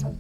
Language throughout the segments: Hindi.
Hello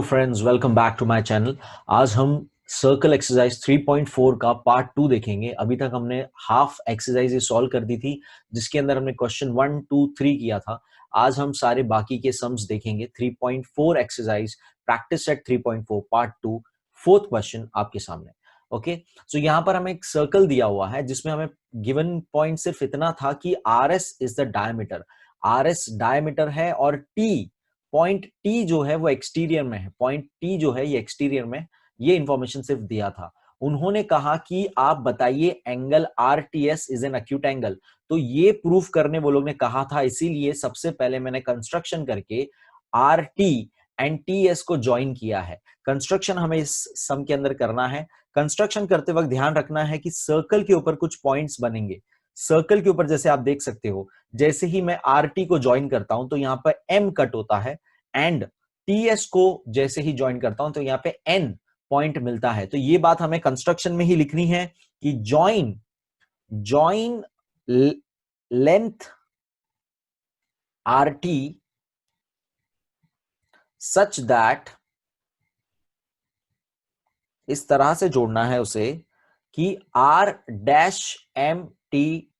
friends, welcome back to my channel. आज हम सर्कल एक्सरसाइज 3.4 का पार्ट 2 देखेंगे। अभी तक हमने हाफ एक्सरसाइज सॉल्व कर दी थी, जिसके अंदर हमने क्वेश्चन 1, 2, 3 किया था। आज हम सारे बाकी के सम्स देखेंगे। 3.4 exercise practice set 3.4 part 2 fourth question आपके सामने। ओके, सो यहाँ पर हमें एक सर्कल दिया हुआ है जिसमें हमें गिवन पॉइंट सिर्फ इतना था कि are S is the diameter. R S diameter है और टी पॉइंट टी जो है वो एक्सटीरियर में है। पॉइंट टी जो है ये एक्सटीरियर में, ये इंफॉर्मेशन सिर्फ दिया था। उन्होंने कहा कि आप बताइए angle R T S is an acute angle. तो ये प्रूफ करने वो लोग ने कहा था, इसीलिए सबसे पहले मैंने कंस्ट्रक्शन करके R T and T S को ज्वाइन किया है। कंस्ट्रक्शन हमें इस सम के अंदर करना है। कंस्ट्रक्शन करते वक्त ध्यान रखना है कि सर्कल के ऊपर कुछ पॉइंट्स बनेंगे। सर्कल के ऊपर जैसे आप देख सकते हो, जैसे ही मैं आर टी को ज्वाइन करता हूं तो यहां पर एम कट होता है, एंड टी एस को जैसे ही ज्वाइन करता हूं तो यहां पे एन पॉइंट मिलता है। तो ये बात हमें कंस्ट्रक्शन में ही लिखनी है कि join length R T such that, इस तरह से जोड़ना है उसे कि आर डैश एम टी,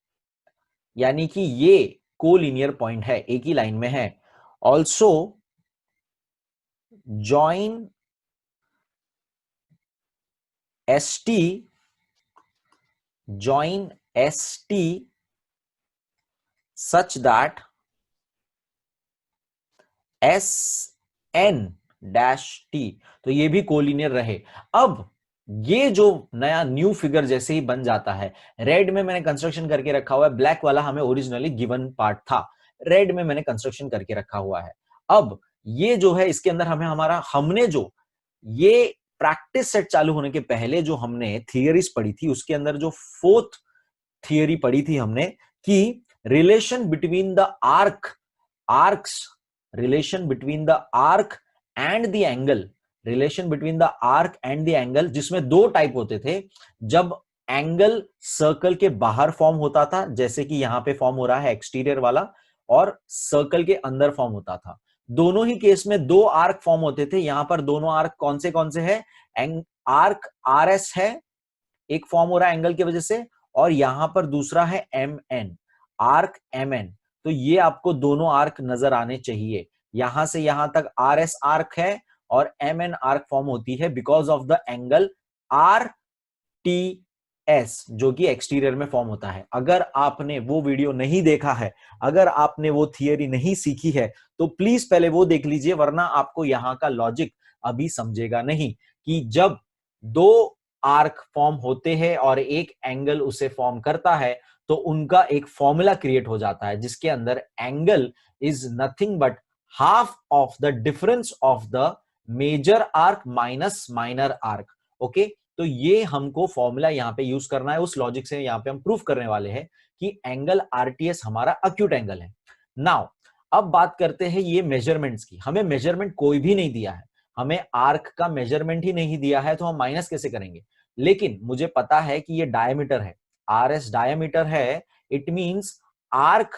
यानी कि ये कोलिनियर पॉइंट है, एक ही लाइन में है। Also join us T, join ST such that SN dash T, तो ये भी कोलिनियर रहे। अब ये जो नया न्यू फिगर जैसे ही बन जाता है, रेड में मैंने कंस्ट्रक्शन करके रखा हुआ है, ब्लैक वाला हमें ओरिजिनली गिवन पार्ट था, रेड में मैंने कंस्ट्रक्शन करके रखा हुआ है। अब ये जो है इसके अंदर हमने जो ये प्रैक्टिस सेट चालू होने के पहले जो हमने थियरीज पढ़ी थी, उसके अंदर जो फोर्थ थियरी पढ़ी थी हमने कि relation between the arcs, relation between the arc and the angle, relation between the arc and the angle, जिसमें दो टाइप होते थे। जब एंगल सर्कल के बाहर फॉर्म होता था, जैसे कि यहां पे फॉर्म हो रहा है एक्सटीरियर वाला, और सर्कल के अंदर फॉर्म होता था। दोनों ही केस में दो आर्क फॉर्म होते थे। यहां पर दोनों आर्क कौन से हैं? आर्क आर एस है, एक फॉर्म हो रहा है एंगल की वजह से, और यहां पर दूसरा है M N, arc M N. तो ये आपको दोनों आर्क नजर आने चाहिए। यहां से यहां तक आर एस आर्क है और एम एन आर्क फॉर्म होती है because of the angle R T S, जो कि एक्सटीरियर में फॉर्म होता है। अगर आपने वो वीडियो नहीं देखा है, अगर आपने वो थियरी नहीं सीखी है, तो प्लीज पहले वो देख लीजिए, वरना आपको यहां का लॉजिक अभी समझेगा नहीं कि जब दो आर्क फॉर्म होते हैं और एक एंगल उसे फॉर्म करता है, तो उनका एक फॉर्मूला क्रिएट हो जाता है जिसके अंदर angle is nothing but half of the difference of the major arc minus minor arc. Okay, तो ये हमको फॉर्मूला यहां पे यूज करना है। उस लॉजिक से यहां पे हम प्रूफ करने वाले हैं कि एंगल आरटीएस हमारा अक्यूट एंगल है। नाउ अब बात करते हैं ये मेजरमेंट्स की। हमें मेजरमेंट कोई भी नहीं दिया है, हमें आर्क का मेजरमेंट ही नहीं दिया है, तो हम माइनस कैसे करेंगे? लेकिन मुझे पता है कि ये डायमीटर है, आर एस डायमीटर है। It means arc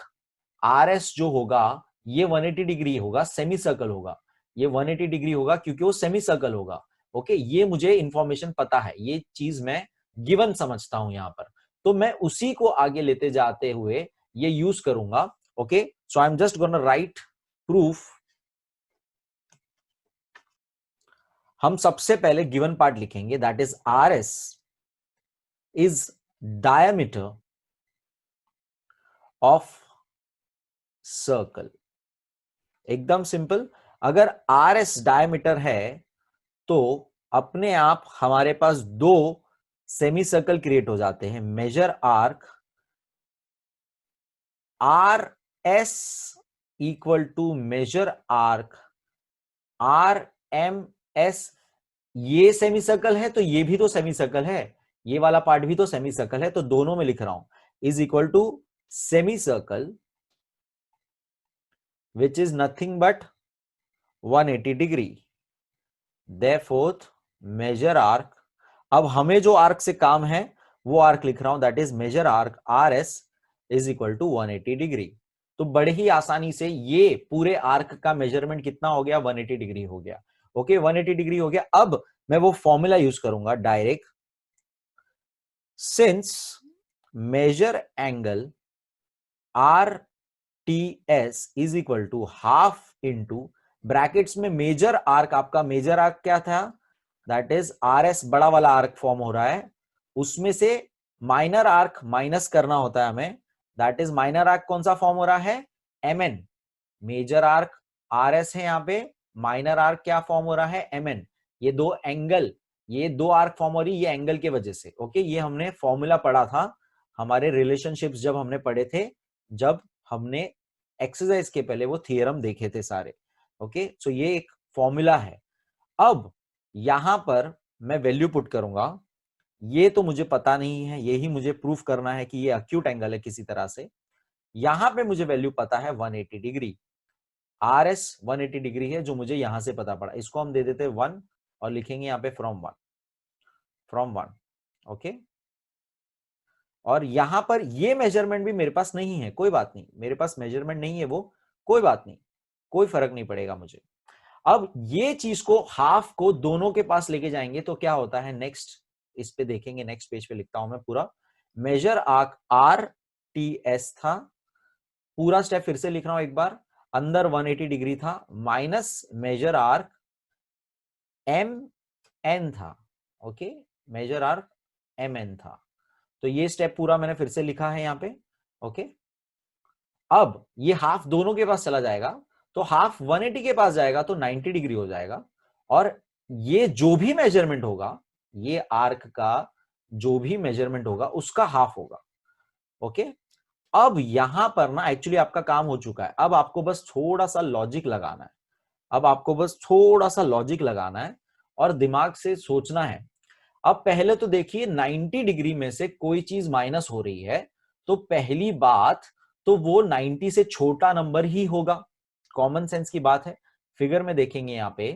R S जो होगा ये 180 डिग्री होगा, सेमी सर्कल होगा। ये 180 डिग्री होगा क्योंकि वो सेमी सर्कल होगा। ओके, ये मुझे इंफॉर्मेशन पता है, ये चीज मैं गिवन समझता हूं यहां पर, तो मैं उसी को आगे लेते जाते हुए ये यूज करूंगा। Okay, so I am just gonna right proof. हम सबसे पहले गिवन पार्ट लिखेंगे, that is are S is diameter of circle. एकदम सिंपल। अगर आर एस डायमीटर है तो अपने आप हमारे पास दो सेमी सर्कल क्रिएट हो जाते हैं। Major arc R S equal to major arc R M S. ये सेमी सर्कल है तो ये भी तो सेमी सर्कल है, ये वाला पार्ट भी तो सेमी सर्कल है, तो दोनों में लिख रहा हूं is equal to semi circle which is nothing but 180 degree therefore major arc, अब हमें जो आर्क से काम है वो आर्क लिख रहा हूं, that is major arc R S is equal to 180 degree. तो बड़े ही आसानी से ये पूरे आर्क का मेजरमेंट कितना हो गया, 180 डिग्री हो गया। ओके 180 डिग्री हो गया। अब मैं वो फॉर्मूला यूज करूंगा direct, since major angle R T S is equal to half into brackets में मेजर आर्क, आपका मेजर आर्क क्या था, दैट इज आर एस, बड़ा वाला आर्क फॉर्म हो रहा है, उसमें से माइनर आर्क माइनस करना होता है हमें, दैट इज माइनर आर्क कौन सा फॉर्म हो रहा है, M N. Major arc R S है यहां पे, माइनर आर्क क्या फॉर्म हो रहा है, एम एन। ये दो एंगल, ये दो आर्क फॉर्म हो रही है ये एंगल के वजह से। ओके ये हमने फॉर्मूला पढ़ा था हमारे रिलेशनशिप्स जब हमने पढ़े थे, जब हमने एक्सरसाइज के पहले वो थियरम देखे थे सारे। ओके सो ये एक फॉर्मूला है। अब यहां पर मैं वैल्यू पुट करूंगा, ये तो मुझे पता नहीं है, यही मुझे प्रूफ करना है कि ये अक्यूट एंगल है किसी तरह से। यहां पे मुझे वैल्यू पता है 180 डिग्री, आर एस 180 डिग्री है जो मुझे यहां से पता पड़ा, इसको हम दे देते 1 और लिखेंगे यहां पे फ्रॉम 1। ओके और यहां पर ये मेजरमेंट भी मेरे पास नहीं है, कोई बात नहीं, मेरे पास मेजरमेंट नहीं है वो, कोई बात नहीं, कोई फर्क नहीं पड़ेगा मुझे। अब ये चीज को हाफ को दोनों के पास लेके जाएंगे तो क्या होता है, नेक्स्ट इस पे देखेंगे, नेक्स्ट पेज पे लिखता हूं मैं पूरा। Major arc R T S था, पूरा स्टेप फिर से लिख रहा हूं एक बार, अंदर 180 डिग्री था, minus major arc M N था। Okay major arc M N था, तो ये स्टेप पूरा मैंने फिर से लिखा है यहां पे। ओके अब ये हाफ दोनों के पास चला जाएगा, तो हाफ 180 के पास जाएगा तो 90 डिग्री हो जाएगा, और ये जो भी मेजरमेंट होगा, ये आर्क का जो भी मेजरमेंट होगा उसका हाफ होगा। ओके अब यहां पर ना एक्चुअली आपका काम हो चुका है, अब आपको बस थोड़ा सा लॉजिक लगाना है, अब आपको बस थोड़ा सा लॉजिक लगाना है और दिमाग से सोचना है। अब पहले तो देखिए 90 डिग्री में से कोई चीज माइनस हो रही है, तो पहली बात तो वो 90 से छोटा नंबर ही होगा, कॉमन सेंस की बात है। फिगर में देखेंगे यहां पे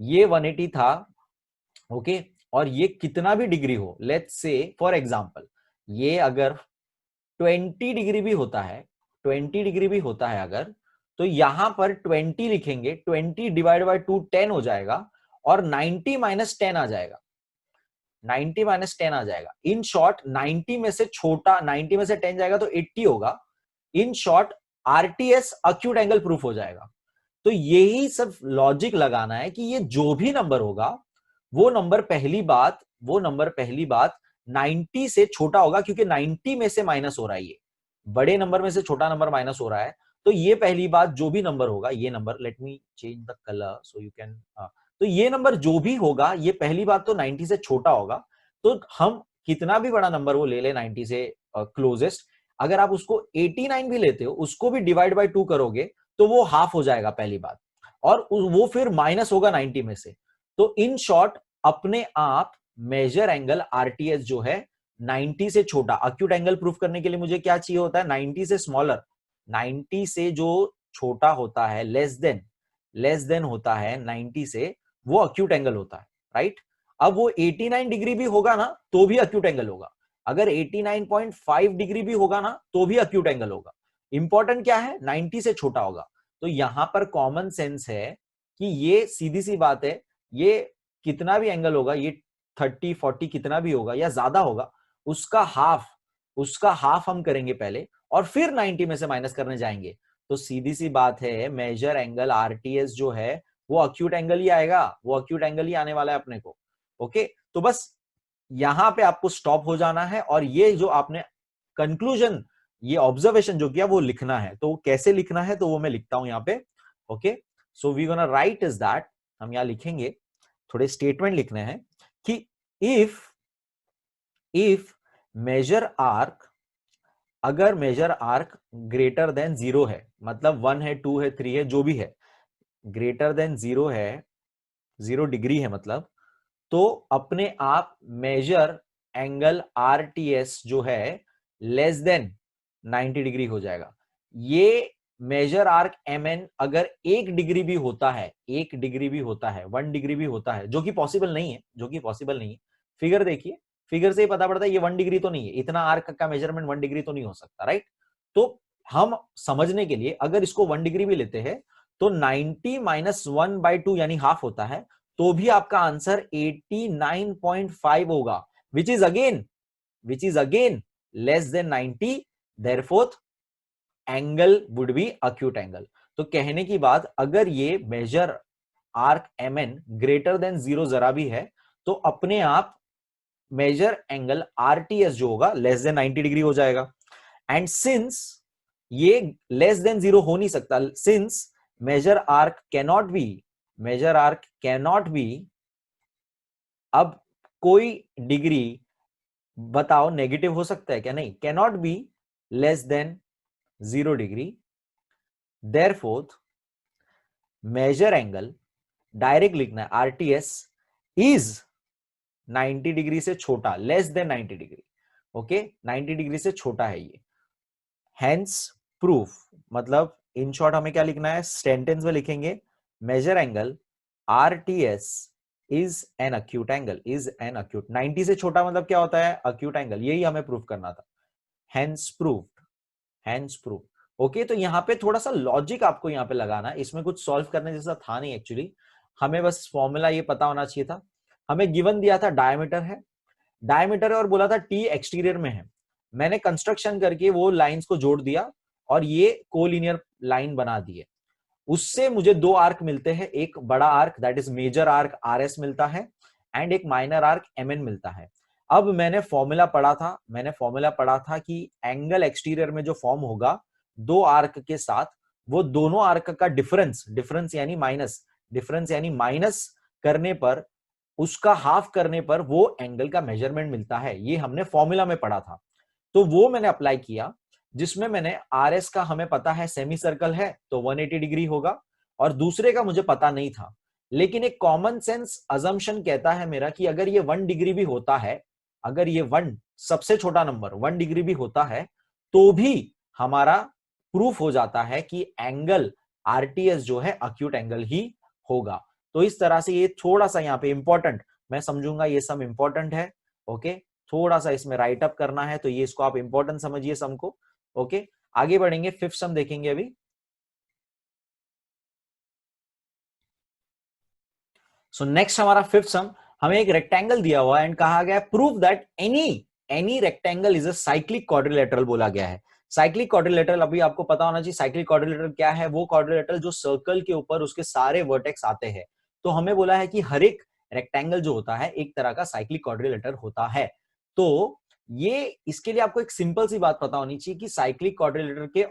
ये 180 था, ओके और ये कितना भी डिग्री हो, लेट्स से फॉर एग्जांपल ये अगर 20 डिग्री भी होता है, 20 डिग्री भी होता है अगर, तो यहां पर 20 लिखेंगे, 20 डिवाइड बाय 2 10 हो जाएगा, और 90 माइनस 10 आ जाएगा, 90 माइनस 10 आ जाएगा। इन शॉर्ट 90 में से छोटा, 90 में से 10 जाएगा तो 80 होगा। In short RTS acute angle proof हो जाएगा। तो यही सब लॉजिक लगाना है कि ये जो भी नंबर होगा वो नंबर पहली बात 90 से छोटा होगा, क्योंकि 90 में से माइनस हो रहा है, ये बड़े नंबर में से छोटा नंबर माइनस हो रहा है। तो ये पहली बात, जो भी नंबर होगा, ये number, let me change the colour so you can, तो ये नंबर जो भी होगा, ये पहली बात तो 90 से छोटा होगा। तो हम कितना भी बड़ा नंबर वो ले ले 90 से क्लोजेस्ट, अगर आप उसको 89 भी लेते हो, उसको भी डिवाइड बाय 2 करोगे तो वो हाफ हो जाएगा पहली बात, और वो फिर माइनस होगा 90 में से। तो इन शॉर्ट अपने आप मेजर एंगल आरटीएस जो है 90 से छोटा, अक्यूट एंगल प्रूफ करने के लिए मुझे क्या चाहिए होता है, 90 से स्मॉलर, 90 से जो छोटा होता है, लेस देन होता है 90 से, वो अक्यूट एंगल होता है, राइट। अब वो 89 डिग्री भी होगा ना तो भी अक्यूट एंगल होगा, अगर 89.5 डिग्री भी होगा ना तो भी अक्यूट एंगल होगा। इंपॉर्टेंट क्या है, 90 से छोटा होगा। तो यहां पर कॉमन सेंस है कि ये सीधी सी बात है, ये कितना भी एंगल होगा, ये 30 40 कितना भी होगा या ज्यादा होगा, उसका हाफ हम करेंगे पहले और फिर 90 में से माइनस करने जाएंगे। तो सीधी सी बात है, मेजर एंगल आरटीएस जो है वो अक्यूट एंगल ही आएगा, वो अक्यूट एंगल ही आने वाला है अपने को। ओके तो बस यहां पे आपको स्टॉप हो जाना है, और ये जो आपने कंक्लूजन, ये ऑब्जर्वेशन जो किया वो लिखना है। तो कैसे लिखना है, तो वो मैं लिखता हूं यहां पे। Okay so we gonna write is that, हम यहां लिखेंगे, थोड़े स्टेटमेंट लिखने हैं कि इफ मेजर आर्क, अगर मेजर आर्क ग्रेटर देन 0 है, मतलब 1 है 2 है 3 है जो भी है, ग्रेटर देन 0 है, 0 डिग्री है मतलब, तो अपने आप मेजर एंगल आरटीएस जो है लेस देन 90 डिग्री हो जाएगा। ये मेजर आर्क एम एन अगर 1 डिग्री भी होता है, 1 डिग्री भी होता है, 1 डिग्री भी होता है, जो कि पॉसिबल नहीं है, जो कि पॉसिबल नहीं है। फिगर देखिए, फिगर से ही पता पड़ता है ये 1 डिग्री तो नहीं है, इतना आर्क का मेजरमेंट 1 डिग्री तो नहीं हो सकता, राइट। तो हम समझने के लिए अगर इसको 1 डिग्री भी लेते हैं तो 90 माइनस 1/2 यानी हाफ होता है, तो भी आपका आंसर 89.5 होगा, which is again less than 90, therefore angle would be acute angle. तो कहने की बात, अगर ये major arc M N greater than 0 जरा भी है तो अपने आप मेजर एंगल आरटीएस जो होगा लेस देन 90 डिग्री हो जाएगा। एंड सिंस ये लेस देन 0 हो नहीं सकता, since major arc cannot be, अब कोई डिग्री बताओ नेगेटिव हो सकता है क्या? नहीं, cannot be less than 0 degree, therefore major angle direct लिखना है आरटीएस इज 90 डिग्री से छोटा, less than 90 degree, okay, 90 degree से छोटा है ये। हेंस प्रूफ, मतलब इन शॉर्ट हमें क्या लिखना है, सेंटेंस में लिखेंगे major angle RTS is an acute angle, is an acute, 90 से छोटा मतलब क्या होता है, अक्यूट एंगल, यही हमें प्रूफ करना था। Hence proof, hence proof. Okay, तो यहाँ पे थोड़ा सा लॉजिक आपको यहाँ पे लगाना है, इसमें कुछ सॉल्व करने जैसा था नहीं एक्चुअली, हमें बस फॉर्मूला ये पता होना चाहिए था। हमें गिवन दिया था डायमीटर है, डायमीटर है और बोला था टी एक्सटीरियर में है, मैंने कंस्ट्रक्शन करके वो लाइंस को जोड़ दिया और ये कोलिनियर लाइन बना दिए, उससे मुझे 2 आर्क मिलते हैं, एक बड़ा arc that is major arc R S मिलता है एंड एक माइनर आर्क एम एन मिलता है। अब मैंने फॉर्मूला पढ़ा था कि एंगल एक्सटीरियर में जो फॉर्म होगा 2 आर्क के साथ, वो दोनों आर्क का डिफरेंस यानी माइनस करने पर, उसका हाफ करने पर वो एंगल का मेजरमेंट मिलता है, ये हमने फॉर्मूला में पढ़ा था। तो वो मैंने अप्लाई किया, जिसमें मैंने आर एस का हमें पता है सेमी सर्कल है तो 180 डिग्री होगा, और दूसरे का मुझे पता नहीं था, लेकिन एक कॉमन सेंस अजम्पशन कहता है मेरा कि अगर ये 1 डिग्री भी होता है, अगर ये 1 सबसे छोटा नंबर 1 डिग्री भी होता है, तो भी हमारा प्रूफ हो जाता है कि एंगल आरटीएस जो है अक्यूट एंगल ही होगा। तो इस तरह से ये थोड़ा सा यहाँ पे इंपॉर्टेंट, मैं समझूंगा ये सम इंपॉर्टेंट है, ओके, थोड़ा सा इसमें राइट अप करना है, तो ये इसको आप इंपॉर्टेंट समझिए सम को। ओके, आगे बढ़ेंगे, फिफ्थ सम देखेंगे अभी। सो नेक्स्ट हमारा फिफ्थ सम, हमें एक रेक्टेंगल दिया हुआ है एंड कहा गया prove that any rectangle is a cyclic quadrilateral बोला गया है। साइक्लिक क्वाड्रिलेटरल अभी आपको पता होना चाहिए, साइक्लिक क्वाड्रिलेटरल क्या है, वो क्वाड्रिलेटरल जो सर्कल के ऊपर उसके सारे वर्टेक्स आते हैं। तो हमें बोला है कि हर एक रेक्टेंगल जो होता है एक तरह का साइक्लिक क्वाड्रिलेटर होता है। तो ये इसके लिए आपको एक सिंपल सी बात पता होनी चाहिए कि साइक्लिक क्वाड्रिलेटर के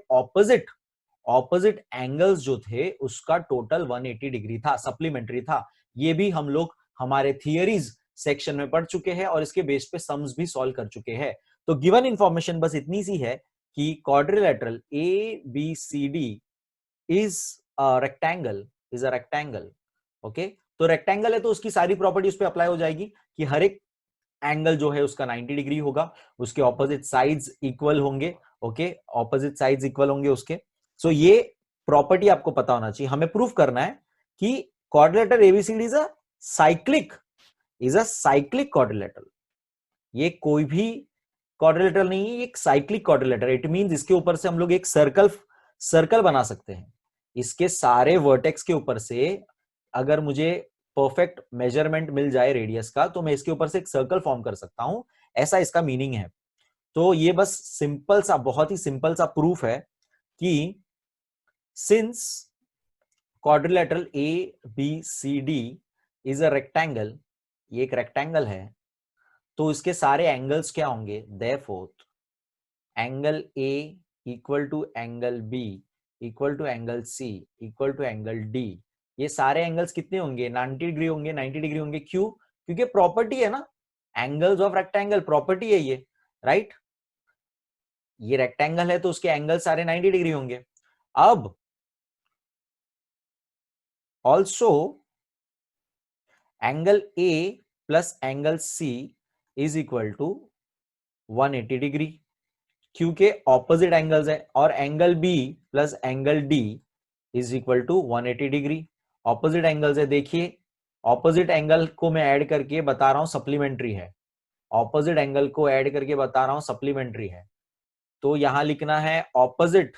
ऑपोजिट एंगल्स जो थे उसका टोटल 180 डिग्री था, सप्लीमेंट्री था। ये भी हम लोग हमारे थियरीज सेक्शन में पढ़ चुके हैं और इसके बेस पे सम्स भी सॉल्व कर चुके हैं। तो गिवन इंफॉर्मेशन बस इतनी सी है कि quadrilateral A B C D is a rectangle, okay. तो रेक्टेंगल है तो उसकी सारी प्रॉपर्टी उस पर अप्लाई हो जाएगी कि हर एक एंगल जो है उसका 90 डिग्री होगा, उसके ऑपोजिट साइड्स इक्वल होंगे, ओके, ऑपोजिट साइड्स इक्वल होंगे उसके। सो ये प्रॉपर्टी आपको पता होना चाहिए। हमें प्रूफ करना है कि quadrilateral ABCD is a cyclic quadrilateral, ये कोई भी क्वाड्रिलेटर नहीं है, ये एक साइक्लिक क्वाड्रिलेटर। इट मींस इसके ऊपर से हम लोग एक सर्कल बना सकते हैं, इसके सारे वर्टेक्स के ऊपर से अगर मुझे परफेक्ट मेजरमेंट मिल जाए रेडियस का, तो मैं इसके ऊपर से एक सर्कल फॉर्म कर सकता हूं, ऐसा इसका मीनिंग है। तो ये बस सिंपल सा, बहुत ही सिंपल सा प्रूफ है कि since quadrilateral A B C D is a rectangle, ये एक रेक्टेंगल है, तो इसके सारे एंगल्स क्या होंगे, therefore angle A equal to angle B equal to angle C equal to angle D, ये सारे एंगल्स कितने होंगे, 90 डिग्री होंगे, 90 डिग्री होंगे। क्यों? क्योंकि प्रॉपर्टी है ना, एंगल्स ऑफ रेक्टेंगल प्रॉपर्टी है ये, राइट। ये रेक्टेंगल है तो उसके एंगल सारे 90 डिग्री होंगे। अब also angle A plus angle C is equal to 180 degree, क्योंकि ऑपोजिट एंगल्स है, और angle B plus angle D is equal to 180 degree. Opposite angles है, देखिए ऑपोजिट एंगल को मैं ऐड करके बता रहा हूं सप्लीमेंट्री है, ऑपोजिट एंगल को ऐड करके बता रहा हूं सप्लीमेंट्री है। तो यहां लिखना है opposite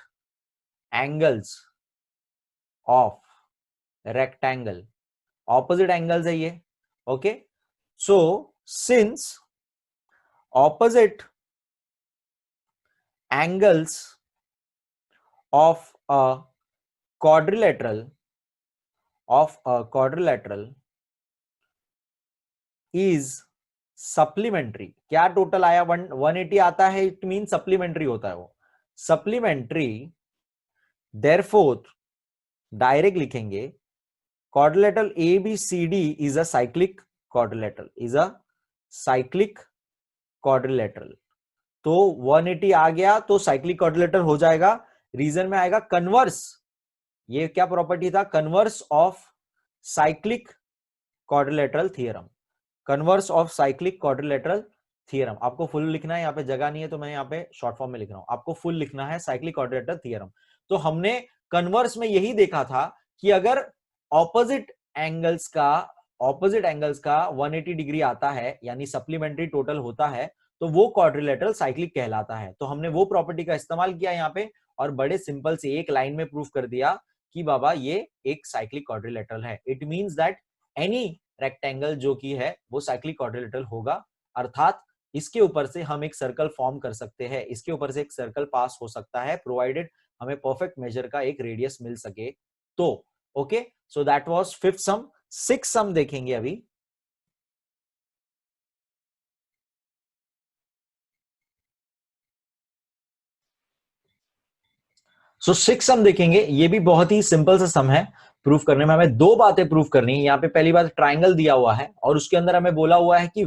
angles of rectangle, opposite angles है ये। Okay, so since opposite angles of a quadrilateral is supplementary, क्या टोटल आया 180 आता है, इट मीन सप्लीमेंट्री होता है वो सप्लीमेंट्री। देयरफॉर डायरेक्ट लिखेंगे quadrilateral ABCD is a cyclic quadrilateral, is a cyclic quadrilateral। तो 180 आ गया तो साइक्लिक quadrilateral हो जाएगा। रीजन में आएगा कन्वर्स, ये क्या प्रॉपर्टी था, converse of cyclic quadrilateral theorem, converse of cyclic quadrilateral theorem. आपको फुल लिखना है, यहाँ पे जगह नहीं है तो मैं यहाँ पे शॉर्ट फॉर्म में लिख रहा हूं, आपको फुल लिखना है साइक्लिक क्वाड्रिलेटरल थ्योरम। तो हमने कन्वर्स में यही देखा था कि अगर ऑपोजिट एंगल्स का 180 डिग्री आता है, यानी सप्लीमेंट्री टोटल होता है, तो वो क्वाड्रिलेटरल साइक्लिक कहलाता है। तो हमने वो प्रॉपर्टी का इस्तेमाल किया यहाँ पे और बड़े सिंपल से एक लाइन में प्रूफ कर दिया कि बाबा ये एक साइक्लिक क्वाड्रिलेटरल है। It means that any rectangle जो की है वो साइक्लिक क्वाड्रिलेटरल होगा, अर्थात इसके ऊपर से हम एक सर्कल फॉर्म कर सकते हैं, इसके ऊपर से एक सर्कल पास हो सकता है, प्रोवाइडेड हमें परफेक्ट मेजर का एक रेडियस मिल सके तो। Okay, so that was fifth some. Six सम देखेंगे अभी। सो सिक्स सम देखेंगे, ये भी बहुत ही सिंपल सा सम है। प्रूफ करने में हमें दो बातें प्रूफ करनी है। यहाँ पे पहली बात, ट्राइंगल दिया हुआ है और उसके अंदर हमें बोला हुआ है कि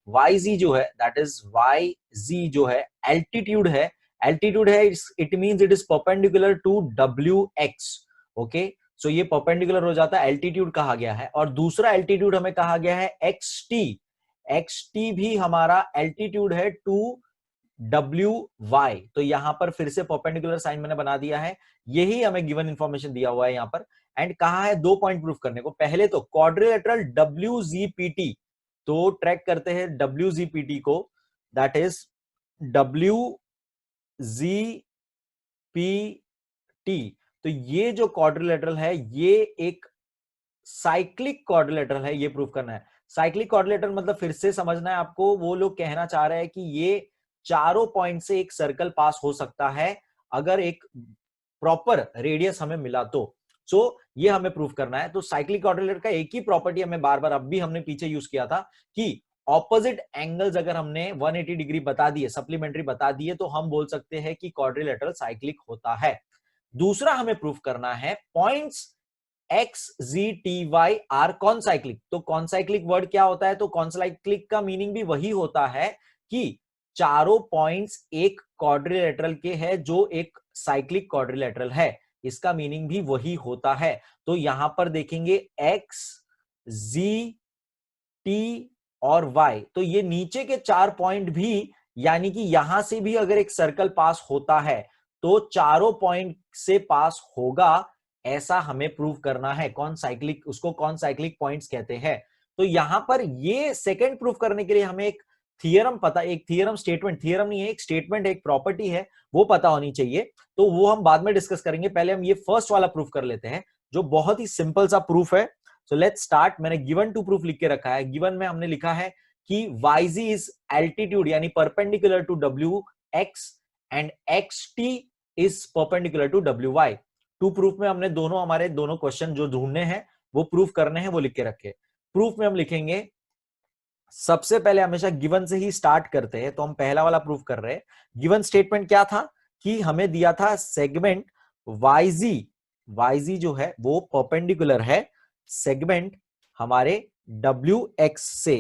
YZ जो है, दैट इज YZ जो है एल्टीट्यूड है, एल्टीट्यूड है, it means it is perpendicular to WX। Okay, so ये परपेंडिकुलर हो जाता है, एल्टीट्यूड कहा गया है। और दूसरा एल्टीट्यूड हमें कहा गया है XT, XT भी हमारा एल्टीट्यूड है टू WY। तो यहां पर फिर से परपेंडिकुलर साइन मैंने बना दिया है, यही हमें गिवन इंफॉर्मेशन दिया हुआ है यहां पर। एंड कहा है दो पॉइंट प्रूफ करने को, पहले तो क्वाड्रिलेटरल WZPT, तो ट्रैक करते हैं WZPT को, दैट इज WZPT। तो ये जो क्वाड्रिलेटरल है ये एक साइक्लिक क्वाड्रिलेटरल है, ये प्रूफ करना है। साइक्लिक क्वाड्रिलेटरल मतलब फिर से समझना है आपको, वो लोग कहना चाह रहे हैं कि ये चारों पॉइंट से एक सर्कल पास हो सकता है अगर एक प्रॉपर रेडियस हमें मिला तो। सो ये हमें प्रूफ करना है। तो साइक्लिक क्वाड्रिलेटरल का एक ही प्रॉपर्टी हमें बार बार, अब भी हमने पीछे यूज किया था कि ऑपोजिट एंगल्स अगर हमने 180 डिग्री बता दिए, सप्लीमेंट्री बता दिए, तो हम बोल सकते हैं कि क्वाड्रिलेटरल साइक्लिक होता है। दूसरा हमें प्रूफ करना है पॉइंट्स XZTY आर कॉनसाइक्लिक। तो कॉनसाइक्लिक वर्ड क्या होता है, तो कॉनसाइक्लिक का मीनिंग भी वही होता है कि चारों पॉइंट्स एक क्वाड्रिलेटरल के हैं जो एक साइक्लिक क्वाड्रिलेटरल है, इसका मीनिंग भी वही होता है। तो यहां पर देखेंगे X, Z, T और Y, तो ये नीचे के चार पॉइंट भी, यानी कि यहां से भी अगर एक सर्कल पास होता है तो चारों पॉइंट से पास होगा, ऐसा हमें प्रूव करना है। कौन साइक्लिक, उसको कौन साइक्लिक पॉइंट्स कहते हैं। तो यहां पर ये सेकंड प्रूफ करने के लिए हमें एक थियरम पता, एक थियरम स्टेटमेंट, थियरम नहीं है, एक स्टेटमेंट, एक प्रॉपर्टी है, वो पता होनी चाहिए। तो वो हम बाद में डिस्कस करेंगे, पहले हम ये फर्स्ट वाला प्रूफ कर लेते हैं जो बहुत ही सिंपल सा प्रूफ है। So let's start. मैंने गिवन टू प्रूफ लिख के रखा है। गिवन में हमने लिखा है कि YZ इज एल्टीट्यूड यानी perpendicular to WX and XT is perpendicular to WY। To proof में हमने दोनों, हमारे दोनों क्वेश्चन जो ढूंढने हैं वो प्रूफ करने हैं, वो लिख के रखे। प्रूफ में हम लिखेंगे, सबसे पहले हमेशा गिवन से ही स्टार्ट करते हैं, तो हम पहला वाला प्रूफ कर रहे हैं। गिवन स्टेटमेंट क्या था कि हमें दिया था सेगमेंट YZ जो है वो परपेंडिकुलर है सेगमेंट हमारे WX से।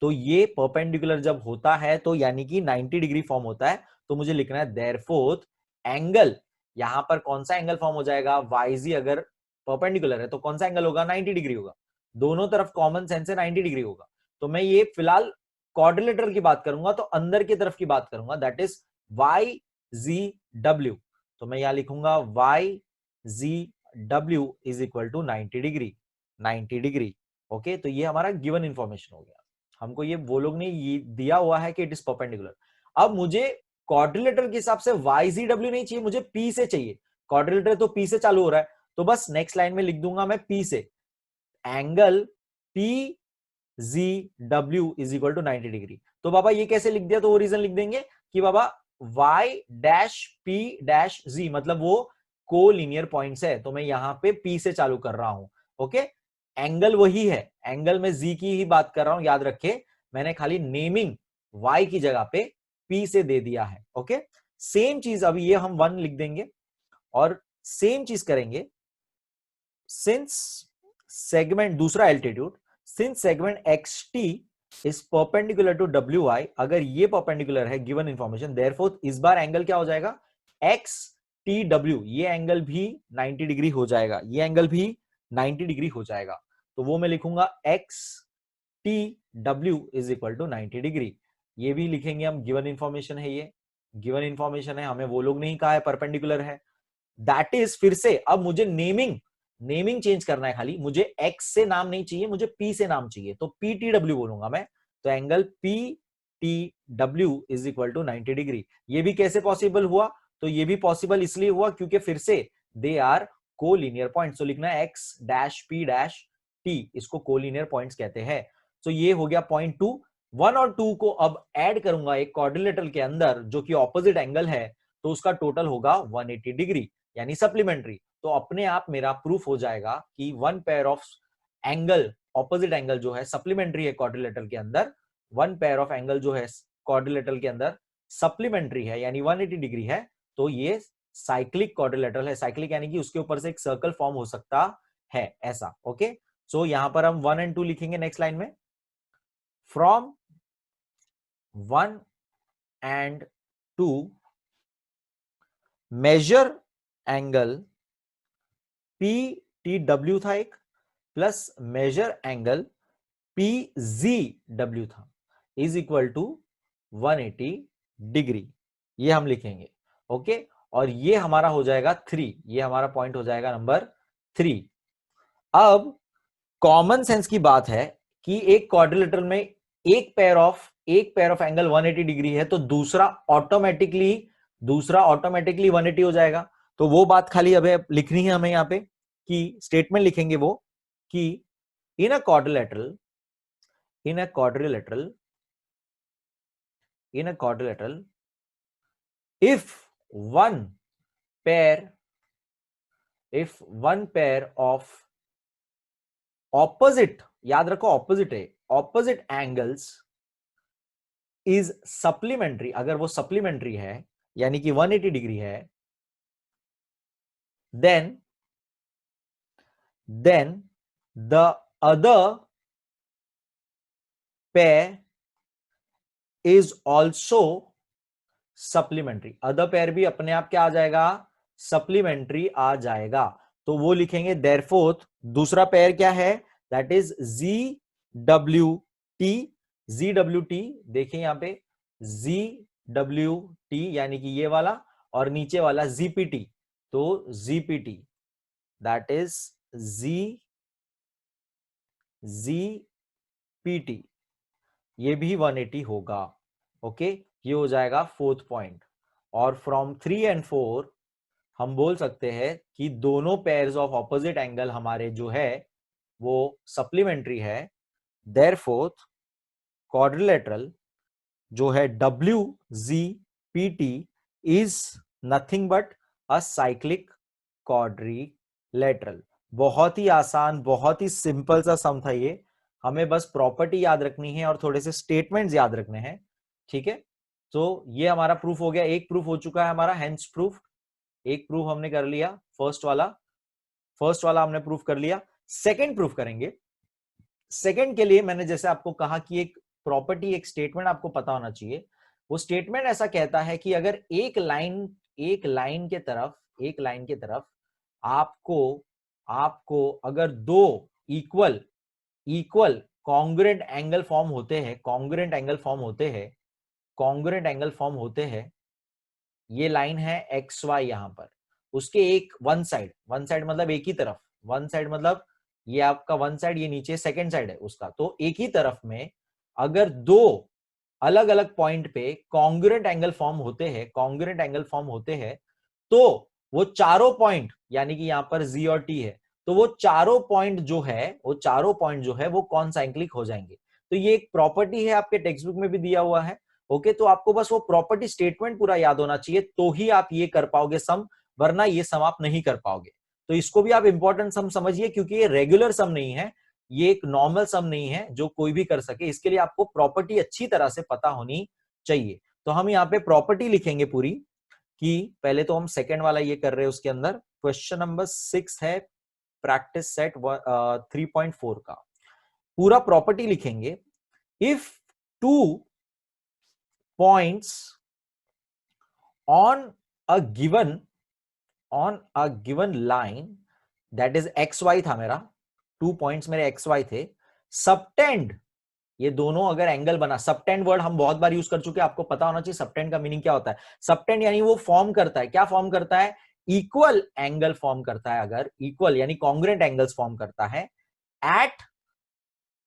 तो ये परपेंडिकुलर जब होता है तो यानी कि 90 डिग्री फॉर्म होता है, तो मुझे लिखना है देयरफॉर एंगल, यहां पर कौन सा एंगल फॉर्म हो जाएगा, YZ अगर परपेंडिकुलर है तो कौन सा एंगल होगा, 90 डिग्री होगा, दोनों तरफ कॉमन सेंस से 90 डिग्री होगा। तो मैं ये फिलहाल क्वाड्रिलेटरल की बात करूंगा तो अंदर की तरफ की बात करूंगा, that is Y G W, तो मैं यहां लिखूंगा Y G W is equal to 90 degree, 90 degree. Okay, तो ये हमारा गिवन इंफॉर्मेशन हो गया। हमको ये वो लोग ने ये दिया हुआ है कि इट इज परपेंडिकुलर। अब मुझे क्वाड्रिलेटरल के हिसाब से वाई जी डब्ल्यू नहीं चाहिए, मुझे पी से चाहिए। क्वाड्रिलेटरल तो पी से चालू हो रहा है, तो बस नेक्स्ट लाइन में लिख दूंगा मैं पी से, angle P G W is equal to 90 degree. तो बाबा ये कैसे लिख दिया, तो वो रीजन लिख देंगे कि बाबा y dash p dash z, मतलब वो कोलिनियर पॉइंट्स है, तो मैं यहां पे p से चालू कर रहा हूं। ओके, एंगल वही है, एंगल में z की ही बात कर रहा हूं, याद रखे मैंने खाली नेमिंग y की जगह पे p से दे दिया है। ओके, सेम चीज अभी ये हम 1 लिख देंगे और सेम चीज करेंगे सिंस सेगमेंट, दूसरा altitude, since segment xt is perpendicular to wi, अगर ये परपेंडिकुलर है गिवन इंफॉर्मेशन, देयरफॉर इस बार एंगल क्या हो जाएगा, xtw, ये एंगल भी 90 डिग्री हो जाएगा, ये एंगल भी 90 डिग्री हो जाएगा। तो वो मैं लिखूंगा xtw is equal to 90 degree. ये भी लिखेंगे हम, गिवन इंफॉर्मेशन है, ये गिवन इंफॉर्मेशन है, हमें वो लोग नहीं कहा है परपेंडिकुलर है। दैट इज, फिर से अब मुझे नेमिंग चेंज करना है, खाली मुझे x से नाम नहीं चाहिए, मुझे p से नाम चाहिए, तो ptw बोलूंगा मैं। तो angle ptw is equal to 90 degree. ये भी कैसे पॉसिबल हुआ, तो ये भी पॉसिबल इसलिए हुआ क्योंकि फिर से दे आर कोलिनियर पॉइंट्स, तो लिखना है x dash p dash t, इसको कोलिनियर पॉइंट्स कहते हैं। तो ये हो गया पॉइंट 2। 1 और 2 को अब ऐड करूंगा एक क्वाड्रिलेटरल के अंदर जो कि ऑपोजिट एंगल है, तो उसका टोटल होगा 180 डिग्री, यानी सप्लीमेंट्री। तो अपने आप मेरा प्रूफ हो जाएगा कि one pair of angle, opposite angle जो है सप्लीमेंट्री है क्वाड्रिलेटरल के अंदर, वन पेयर ऑफ एंगल जो है क्वाड्रिलेटरल के अंदर सप्लीमेंट्री है, यानी 180 डिग्री है, तो ये साइक्लिक क्वाड्रिलेटरल है। साइक्लिक यानी कि उसके ऊपर से एक सर्कल फॉर्म हो सकता है, ऐसा। ओके, सो यहां पर हम 1 एंड 2 लिखेंगे नेक्स्ट लाइन में। From 1 and 2 measure angle PTW था एक, प्लस मेजर एंगल PZW था, इज इक्वल टू 180 डिग्री, ये हम लिखेंगे। ओके, और ये हमारा हो जाएगा 3, ये हमारा पॉइंट हो जाएगा नंबर 3। अब कॉमन सेंस की बात है कि एक क्वाड्रिलेटरल में एक पेयर ऑफ एंगल 180 डिग्री है, तो दूसरा ऑटोमेटिकली 180 हो जाएगा। तो वो बात खाली अब लिखनी है हमें यहां पे, कि स्टेटमेंट लिखेंगे वो कि in a quadrilateral if one pair of opposite, याद रखो ऑपोजिट है, ऑपोजिट एंगल्स इज सप्लीमेंट्री, अगर वो सप्लीमेंट्री है यानी कि 180 डिग्री है, then the other pair is also supplementary. Other pair भी अपने आप क्या आ जाएगा, सप्लीमेंट्री आ जाएगा। तो वो लिखेंगे देयरफॉर दूसरा पेयर क्या है, दैट इज ZWT। ZWT देखिए यहां पे ZWT यानी कि ये वाला, और नीचे वाला ZPT, तो ZPT दैट इज ZPT, ये भी 180 होगा। ओके, ये हो जाएगा फोर्थ पॉइंट। और फ्रॉम 3 एंड 4 हम बोल सकते हैं कि दोनों पेयर्स ऑफ ऑपोजिट एंगल हमारे जो है वो सप्लीमेंट्री है, देयरफॉर क्वाड्रिलेटरल जो है WZPT is nothing but a cyclic quadrilateral. बहुत ही आसान, बहुत ही सिंपल सा सम था ये, हमें बस प्रॉपर्टी याद रखनी है और थोड़े से स्टेटमेंट्स याद रखने हैं। ठीक है, तो ये हमारा प्रूफ हो गया, एक प्रूफ हो चुका है हमारा, हेंस प्रूफ, एक प्रूफ हमने कर लिया, फर्स्ट वाला हमने प्रूफ कर लिया। सेकंड प्रूफ करेंगे। सेकंड के लिए मैंने जैसे आपको कहा कि एक प्रॉपर्टी, एक स्टेटमेंट आपको पता होना चाहिए। वो स्टेटमेंट ऐसा कहता है कि अगर एक लाइन के तरफ आपको अगर दो इक्वल कॉन्ग्रुएंट एंगल फॉर्म होते हैं, ये लाइन है एक्स वाई यहां पर, उसके एक वन साइड मतलब एक ही तरफ, वन साइड मतलब ये आपका वन साइड, ये नीचे सेकंड साइड है उसका, तो एक ही तरफ में अगर दो अलग अलग पॉइंट पे कॉन्ग्रुएंट एंगल फॉर्म होते हैं तो वो चारों पॉइंट, यानी कि यहां पर जी और टी है, तो वो चारों पॉइंट जो है वो कॉनसाइक्लिक हो जाएंगे। तो ये एक प्रॉपर्टी है, आपके टेक्स्ट बुक में भी दिया हुआ है। ओके, तो आपको बस वो प्रॉपर्टी स्टेटमेंट पूरा याद होना चाहिए, तो ही आप ये कर पाओगे सम, वरना ये सम आप नहीं कर पाओगे। तो इसको भी आप इंपॉर्टेंट सम समझिए, क्योंकि ये रेगुलर सम नहीं है, ये एक नॉर्मल सम नहीं है जो कोई भी कर सके। इसके लिए आपको प्रॉपर्टी अच्छी तरह से पता होनी चाहिए। तो हम यहाँ पे प्रॉपर्टी लिखेंगे पूरी, कि पहले तो हम सेकंड वाला ये कर रहे हैं, उसके अंदर क्वेश्चन नंबर 6 है, प्रैक्टिस सेट 3.4 का पूरा प्रॉपर्टी लिखेंगे। If two points on a given line, that is X Y था मेरा, 2 पॉइंट्स मेरे एक्स वाई थे, सबटेंड, ये दोनों अगर एंगल बना, सबटेंड वर्ड हम बहुत बार यूज कर चुके हैं, आपको पता होना चाहिए सबटेंड का मीनिंग क्या होता है। सबटेंड यानी वो फॉर्म करता है, क्या फॉर्म करता है, इक्वल एंगल फॉर्म करता है, अगर इक्वल यानी कॉन्ग्रुएंट एंगल्स फॉर्म करता है एट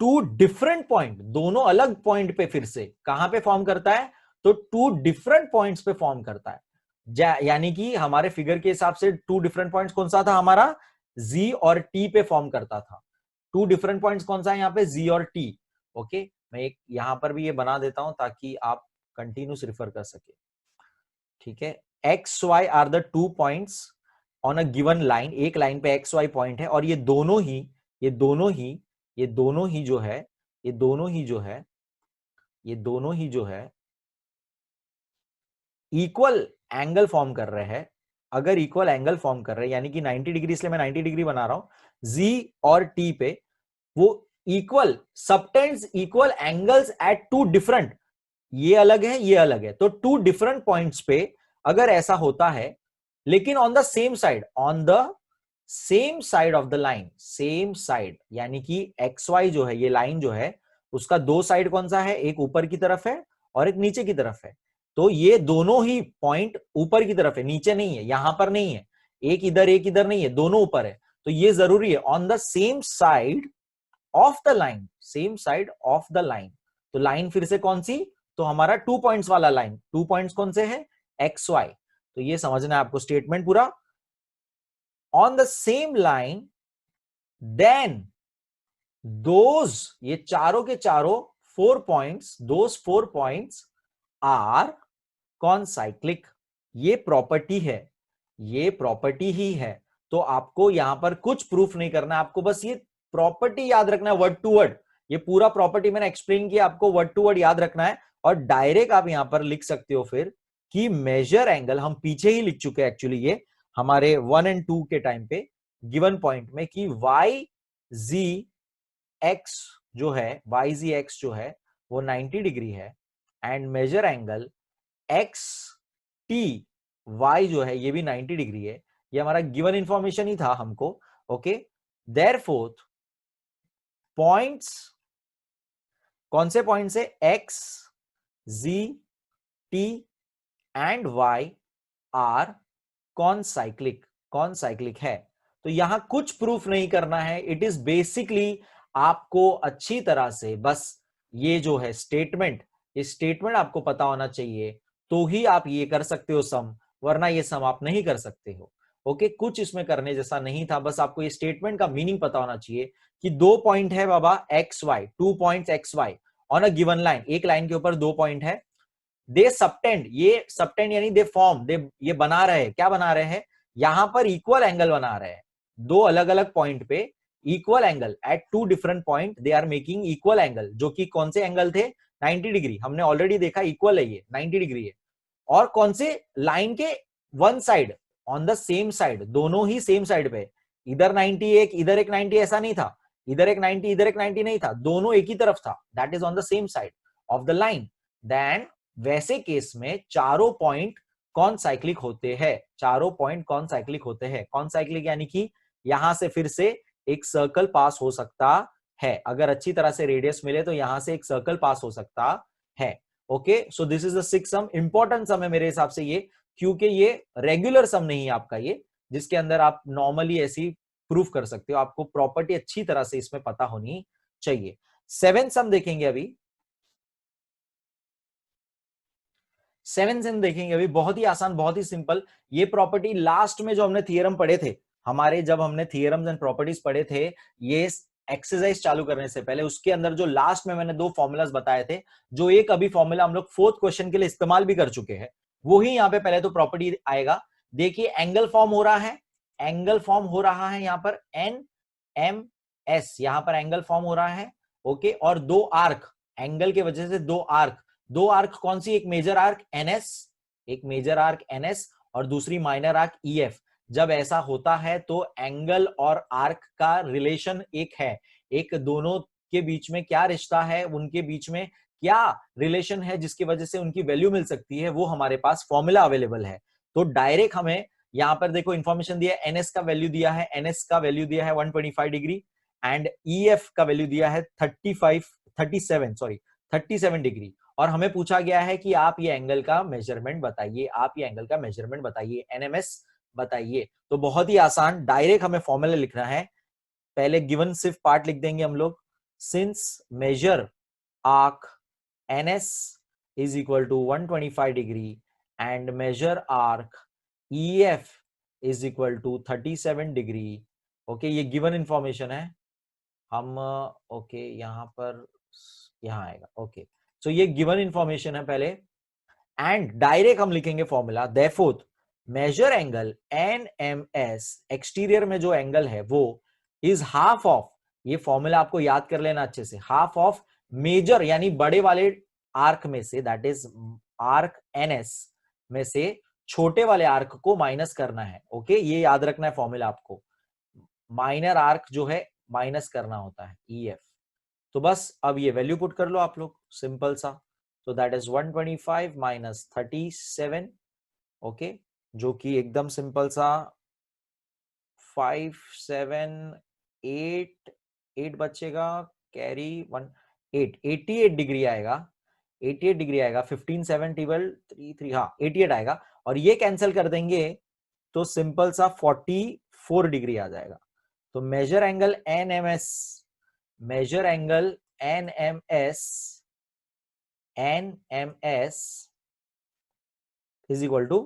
टू डिफरेंट पॉइंट, दोनों अलग पॉइंट पे, फिर से कहां पे फॉर्म करता है, तो टू डिफरेंट पॉइंट्स पे फॉर्म करता है। यानी कि हमारे फिगर के हिसाब से टू डिफरेंट पॉइंट्स कौन सा था हमारा, जी और टी पे फॉर्म करता था। टू डिफरेंट पॉइंट्स कौन सा है यहाँ पे, जी और टी। ओके, मैं एक यहां पर भी ये बना देता हूं ताकि आप कंटिन्यूस रेफर कर सके। ठीक है, X Y are the 2 points on a given line, एक लाइन पे एक्स वाई पॉइंट है, और ये दोनों ही ये दोनों ही ये दोनों ही जो है ये दोनों ही जो है ये दोनों ही जो है इक्वल एंगल फॉर्म कर रहे हैं। अगर इक्वल एंगल फॉर्म कर रहे हैं यानी कि 90 डिग्री, इसलिए मैं 90 डिग्री बना रहा हूं, जी और टी पे वो equal subtends equal angles at two different, ये अलग है ये अलग है, तो टू डिफरेंट पॉइंट्स पे अगर ऐसा होता है, लेकिन on the same side of the line, same side यानी कि एक्स वाई जो है, ये लाइन जो है उसका दो साइड कौन सा है, एक ऊपर की तरफ है और एक नीचे की तरफ है। तो ये दोनों ही पॉइंट ऊपर की तरफ है, नीचे नहीं है, यहां पर नहीं है, एक इधर नहीं है, दोनों ऊपर है। तो ये जरूरी है, on the same side of the line, same side of the line. तो लाइन फिर से कौन सी, तो हमारा 2 पॉइंट्स वाला लाइन, 2 पॉइंट्स कौन से हैं, एक्स वाई। तो ये समझना है आपको स्टेटमेंट पूरा, on the same line then those, ये चारों के चारों 4 points, those 4 points are concyclic. ये प्रॉपर्टी है, ये प्रॉपर्टी ही है। तो आपको यहां पर कुछ प्रूफ नहीं करना, आपको बस ये प्रॉपर्टी याद रखना है वर्ड टू वर्ड। ये पूरा प्रॉपर्टी मैंने एक्सप्लेन किया, आपको वर्ड टू वर्ड याद रखना है, और डायरेक्ट आप यहां पर लिख सकते हो फिर कि मेजर एंगल, हम पीछे ही लिख चुके हैं एक्चुअली, ये हमारे 1 और 2 के टाइम पे गिवन पॉइंट में, कि वाई जी एक्स जो है, वाई जी एक्स जो है वो 90 डिग्री है, and measure angle X T Y जो है ये भी 90 डिग्री है। ये हमारा गिवन इंफॉर्मेशन ही था हमको। ओके, देयरफॉर पॉइंट्स, कौन से पॉइंट से, X G T and Y are concyclic, concyclic है। तो यहां कुछ प्रूफ नहीं करना है, इट इज बेसिकली आपको अच्छी तरह से बस ये जो है स्टेटमेंट, ये स्टेटमेंट आपको पता होना चाहिए, तो ही आप ये कर सकते हो सम, वरना ये सम आप नहीं कर सकते हो। ओके, कुछ इसमें करने जैसा नहीं था, बस आपको ये स्टेटमेंट का मीनिंग पता होना चाहिए कि 2 पॉइंट है बाबा X Y, 2 points X Y on a given line, एक लाइन के ऊपर 2 पॉइंट है, दे सबटेंड, ये सबटेंड यानी दे फॉर्म, दे ये बना रहे हैं, क्या बना रहे हैं, यहां पर इक्वल एंगल बना रहे हैं, दो अलग अलग पॉइंट पे equal angle at two different point, they are making equal angle, जो कि कौन से एंगल थे, 90 डिग्री, हमने ऑलरेडी देखा इक्वल है, ये 90 डिग्री है। और कौन से, लाइन के one side, on the same side, दोनों ही सेम साइड पे, इधर 90 एक इधर एक 90 ऐसा नहीं था, इधर एक 90 इधर एक 90 नहीं था, दोनों एक ही तरफ था, that is on the same side of the line. Then वैसे केस में चारों पॉइंट कौन साइक्लिक होते हैं, चारों पॉइंट कौन साइक्लिक होते हैं, कौन साइक्लिक यानी कि यहां से फिर से एक सर्कल पास हो सकता है, अगर अच्छी तरह से रेडियस मिले तो यहां से एक सर्कल पास हो सकता है। Okay, so this is the 6th sum, important sum है मेरे हिसाब से ये, क्योंकि ये रेगुलर सम नहीं है आपका, ये जिसके अंदर आप नॉर्मली ऐसी प्रूफ कर सकते हो, आपको प्रॉपर्टी अच्छी तरह से इसमें पता होनी चाहिए। 7th सम देखेंगे अभी, 7th सम देखेंगे अभी, बहुत ही आसान, बहुत ही सिंपल। ये प्रॉपर्टी लास्ट में जो हमने थियरम पढ़े थे, हमारे जब हमने थियरम्स एंड प्रॉपर्टीज पढ़े थे ये एक्सरसाइज चालू करने से पहले, उसके अंदर जो लास्ट में मैंने 2 फॉर्मूलाज बताए थे, जो एक अभी फॉर्मूला हम लोग 4th क्वेश्चन के लिए इस्तेमाल भी कर चुके हैं, वही यहां पे पहले तो प्रॉपर्टी आएगा। देखिए एंगल फॉर्म हो रहा है, एंगल फॉर्म हो रहा है यहां पर एन एम एस, यहां पर एंगल फॉर्म हो रहा है, ओके। और 2 आर्क, एंगल के वजह से 2 आर्क, 2 आर्क कौन सी, एक मेजर आर्क एनएस, एक मेजर आर्क एनएस और दूसरी माइनर आर्क ईएफ। जब ऐसा होता है तो एंगल और आर्क का रिलेशन एक है, एक दोनों के बीच में क्या रिश्ता है, उनके बीच में क्या रिलेशन है जिसकी वजह से उनकी वैल्यू मिल सकती है, वो हमारे पास फॉर्मूला अवेलेबल है। तो डायरेक्ट हमें यहां पर देखो इंफॉर्मेशन दिया है, एनएस का वैल्यू दिया है, एनएस का वैल्यू दिया है 125 डिग्री एंड ईएफ का वैल्यू दिया है 37 डिग्री। और हमें पूछा गया है कि आप ये एंगल का मेजरमेंट बताइए, आप ये एंगल का मेजरमेंट बताइए, एनएमएस बताइए। तो बहुत ही आसान, डायरेक्ट हमें फॉर्मूला लिखना है। पहले गिवन सिर्फ पार्ट लिख देंगे हम लोग, since major arc NS is equal to 125 degree and measure arc EF is equal to 37 degree. Okay, ये गिवन इंफॉर्मेशन है। हम ओके यहां पर, यहां आएगा, ओके। सो ये गिवन इंफॉर्मेशन है पहले, एंड डायरेक्ट हम लिखेंगे formula, therefore major angle NMS, exterior में जो एंगल है वो इज हाफ ऑफ, ये फॉर्मूला आपको याद कर लेना अच्छे से, हाफ ऑफ मेजर यानी बड़े वाले आर्क में से, दैट इज आर्क एनएस में से छोटे वाले आर्क को माइनस करना है। ओके, ये याद रखना है फॉर्मूला आपको, माइनर आर्क जो है माइनस करना होता है ईएफ। तो बस अब ये वैल्यू पुट कर लो आप लोग, सिंपल सा। तो दैट इज 125 माइनस 37, ओके, जो कि एकदम सिंपल सा 5 7 8 8 बचेगा, कैरी 1 8 88 डिग्री आएगा, 88 डिग्री आएगा, 15 7 12 3 3, हाँ 88 आएगा। और ये कैंसिल कर देंगे तो सिंपल सा 44 डिग्री आ जाएगा। तो measure angle NMS, measure angle NMS, NMS is equal to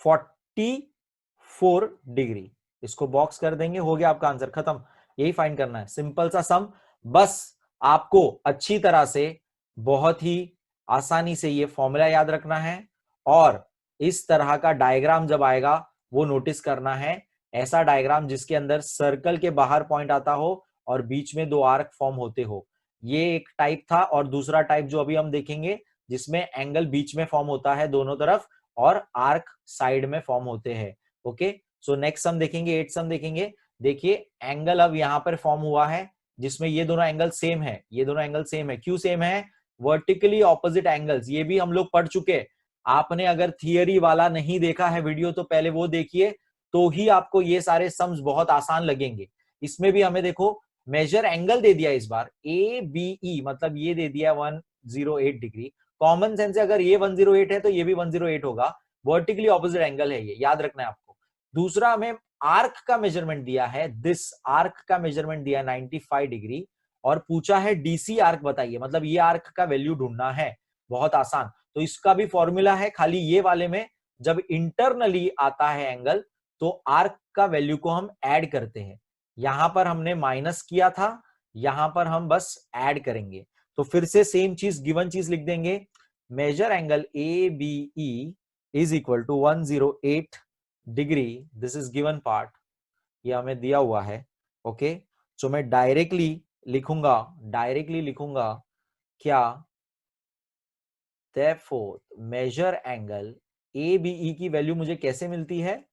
44 degree. इसको बॉक्स कर देंगे, हो गया आपका आंसर, खत्म। यही फाइंड करना है, सिंपल सा सम। बस आपको अच्छी तरह से, बहुत ही आसानी से ये फॉर्मूला याद रखना है, और इस तरह का डायग्राम जब आएगा वो नोटिस करना है, ऐसा डायग्राम जिसके अंदर सर्कल के बाहर पॉइंट आता हो और बीच में 2 आर्क फॉर्म होते हो। ये एक टाइप था, और दूसरा टाइप जो अभी हम देखेंगे जिसमें एंगल बीच में फॉर्म होता है दोनों तरफ और आर्क साइड में फॉर्म होते हैं। ओके, सो नेक्स्ट सम देखेंगे, 8th सम देखेंगे। देखिए एंगल अब यहां पर फॉर्म हुआ है जिसमें ये दोनों एंगल सेम है, ये दोनों एंगल सेम है। क्यों सेम है? वर्टिकली ऑपोजिट एंगल्स, ये भी हम लोग पढ़ चुके। आपने अगर थियरी वाला नहीं देखा है वीडियो तो पहले वो देखिए, तो ही आपको ये सारे सम्स बहुत आसान लगेंगे। इसमें भी हमें देखो मेजर एंगल दे दिया इस बार ए बी ई, मतलब ये दे दिया 108 डिग्री। कॉमन सेंस से अगर ये 108 है तो ये भी 108 होगा, वर्टिकली ऑपोजिट एंगल है, ये याद रखना है आपको। दूसरा हमें आर्क का मेजरमेंट दिया है, दिस आर्क का मेजरमेंट दिया है 95 डिग्री, और पूछा है डीसी आर्क बताइए, मतलब ये आर्क का वैल्यू ढूंढना है। बहुत आसान, तो इसका भी फॉर्मूला है, खाली ये वाले में जब इंटरनली आता है एंगल तो आर्क का वैल्यू को हम ऐड करते हैं। यहां पर हमने माइनस किया था, यहां पर हम बस ऐड करेंगे। तो फिर से सेम चीज, गिवन चीज लिख देंगे, measure angle A B E is equal to 108 degree, this is given part, ये हमें दिया हुआ है। ओके, सो मैं डायरेक्टली लिखूंगा, डायरेक्टली लिखूंगा क्या, therefore measure angle A B E की वैल्यू मुझे कैसे मिलती है,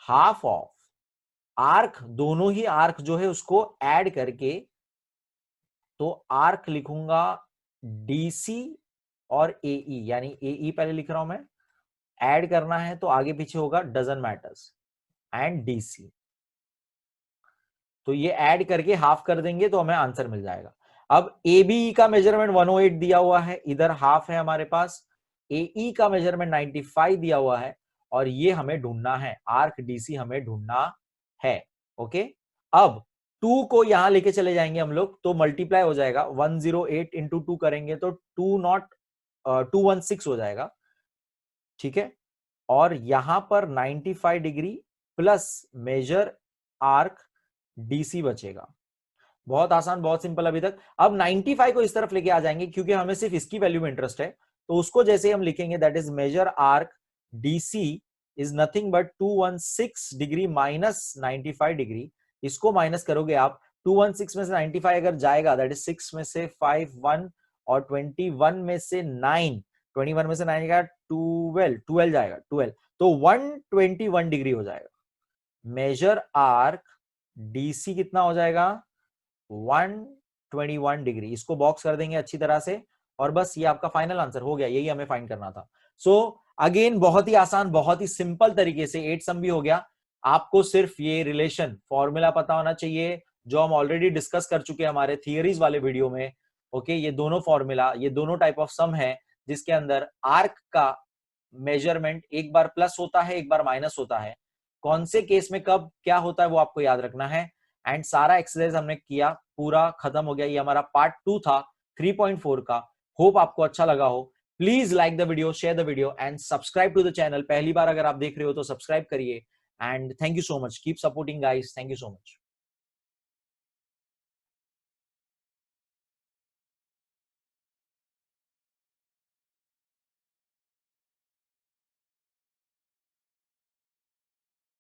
हाफ ऑफ आर्क, दोनों ही आर्क जो है उसको ऐड करके, तो आर्क लिखूंगा डीसी और एई, यानी एई पहले लिख रहा हूं मैं, ऐड करना है तो आगे पीछे होगा डजंट मैटर्स, एंड डीसी। तो ये ऐड करके हाफ कर देंगे तो हमें आंसर मिल जाएगा। अब एबी का मेजरमेंट 108 दिया हुआ है, इधर हाफ है हमारे पास, AE का मेजरमेंट 95 दिया हुआ है और ये हमें ढूंढना है, आर्क DC हमें ढूंढना है। ओके, अब 2 को यहां लेके चले जाएंगे हम लोग तो मल्टीप्लाई हो जाएगा, 108 इंटू 2 करेंगे तो 216 हो जाएगा, ठीक है। और यहां पर 95 degree plus measure arc DC बचेगा। बहुत आसान, बहुत सिंपल अभी तक। अब 95 को इस तरफ लेके आ जाएंगे क्योंकि हमें सिर्फ इसकी वैल्यू में इंटरेस्ट है, तो उसको जैसे ही हम लिखेंगे that is major arc DC is nothing but 216 degree minus 95 degree. इसको माइनस करोगे आप, 216 में से 95 अगर जाएगा दैट इज 6 में से 5 1 और 21 में से 9, 21 में से 9 जाएगा 12 जाएगा 12, तो 121 डिग्री हो जाएगा। मेजर आर्क DC कितना हो जाएगा, 121 डिग्री। इसको बॉक्स कर देंगे अच्छी तरह से और बस ये आपका फाइनल आंसर हो गया, यही हमें फाइंड करना था। सो अगेन बहुत ही आसान, बहुत ही सिंपल तरीके से 8 सम भी हो गया। आपको सिर्फ ये रिलेशन फॉर्मूला पता होना चाहिए जो हम ऑलरेडी डिस्कस कर चुके हैं हमारे थियरीज वाले वीडियो में। ओके, ये दोनों फॉर्मूला, ये दोनों टाइप ऑफ सम है जिसके अंदर आर्क का मेजरमेंट एक बार प्लस होता है, एक बार माइनस होता है। कौन से केस में कब क्या होता है वो आपको याद रखना है। एंड सारा एक्सरसाइज हमने किया, पूरा खत्म हो गया। ये हमारा पार्ट 2 था 3.4 का। होप आपको अच्छा लगा हो। Please like the video, share the video and subscribe to the channel. पहली बार अगर आप देख रहे हो तो सब्सक्राइब करिए। And thank you so much, keep supporting guys, thank you so much.